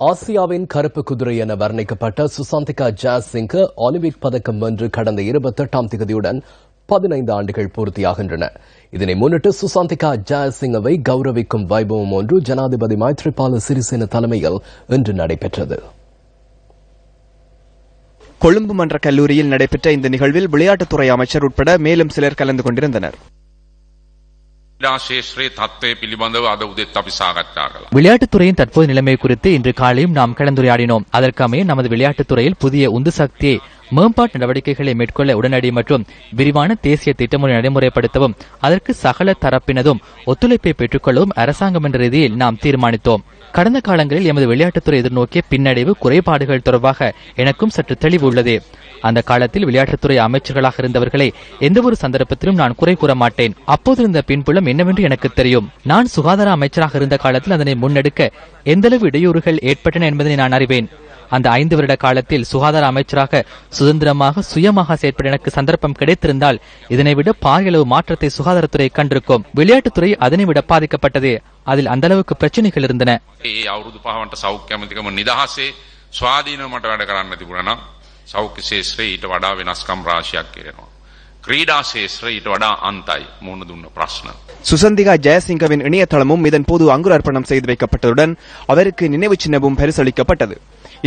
ஆசியாவின் கருப்பு குதிரை என வர்ணிக்கப்பட்ட சுசாந்திகா ஜெயசிங்க ஒலிம்பிக் பதக்கம் வென்று கடந்த 28ஆம் தேதியுடன் 15 ஆண்டுகள் பூர்த்தியாகின்றன. இதனை முன்னிட்டு சுசாந்திகா ஜெயசிங்கவை கௌரவிக்கும் வைபவம் ஒன்று ஜனாதிபதி மைத்ரிபால சிறிசேன தலைமையில் இன்று நடைபெற்றது. கொழும்பு மன்ற கல்லூரியில் நடைபெற்ற இந்த நிகழ்வில் விளையாட்டுத்துறை அமைச்சர் உட்பட மேலும் சிலர் கலந்து கொண்டிருந்தனர். விளையாட்டுத்துறையின் தற்போது நிலைமை குறித்து இன்று காலையும் நாம் கலந்துரையாடினோம். அதற்கமைய நமது விளையாட்டுத்துறையில் புதிய உந்து சக்தியை மேம்பாட்டு நடவடிக்கைகளை மேற்கொள்ள உடனடி மற்றும் விரிவான தேசிய திட்டமுறை நடைமுறைப்படுத்தவும் அதற்கு சகல தரப்பினதும் ஒத்துழைப்பை பெற்றுக்கொள்ளவும் அரசாங்கம் என்ற ரீதியில் நாம் தீர்மானித்தோம். கடந்த காலங்களில் எமது விளையாட்டுத்துறை எதிர்நோக்கிய பின்னடைவு குறைபாடுகள் தொடர்பாக எனக்கும் சற்று தெளிவு உள்ளது. அந்த காலத்தில் விளையாட்டுத்துறை அமைச்சர்களாக இருந்தவர்களை எந்தவொரு சந்தர்ப்பத்திலும் நான் குறை கூற மாட்டேன். அப்போது இருந்த பின்புலம் என்னவென்று எனக்கு தெரியும். நான் சுகாதார அமைச்சராக இருந்த காலத்தில் அதனை முன்னெடுக்க எந்தளவு இடையூறுகள் ஏற்பட்டன என்பதை நான் அறிவேன். அந்த 5 வருட காலத்தில் சுகாதார அமைச்சராக சுதந்திரமாக சுயமாக செயற்பட எனக்கு சந்தர்ப்பம் கிடைத்திருந்தால் இதனை விட பாரியளவு மாற்றத்தை சுகாதாரத்துறை கண்டிருக்கும். விளையாட்டுத்துறை அதனை விட பாதிக்கப்பட்டது. அதில் அந்த அளவுக்கு பிரச்சனைகள் இருந்தன. සෞඛ්‍ය ශේෂ්ත්‍රයේ ඊට වඩා වෙනස්කම් රාශියක් කෙරෙනවා. ක්‍රීඩා ශේෂ්ත්‍රයේ ඊට වඩා අන්තයි මුණ දුන්න ප්‍රශ්න. சுசந்திகா ஜெயசிங்கவின் இணையதளமும் இதன் போது அங்குரார்ப்பணம் செய்து வைக்கப்பட்டதுடன் அவருக்கு நினைவு சின்னமும் பரிசளிக்கப்பட்டது.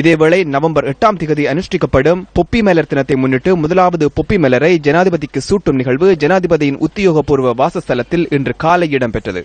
இதேவேளை நவம்பர் 8ஆம் தேதி அனுஷ்டிக்கப்படும் பொப்பி மலர் தினத்தை முன்னிட்டு முதலாவது பொப்பி மலரை ஜனாதிபதிக்கு சூட்டும் நிகழ்வு ஜனாதிபதியின் உத்தியோகபூர்வ வாசஸ்தலத்தில் இன்று காலை இடம்பெற்றது.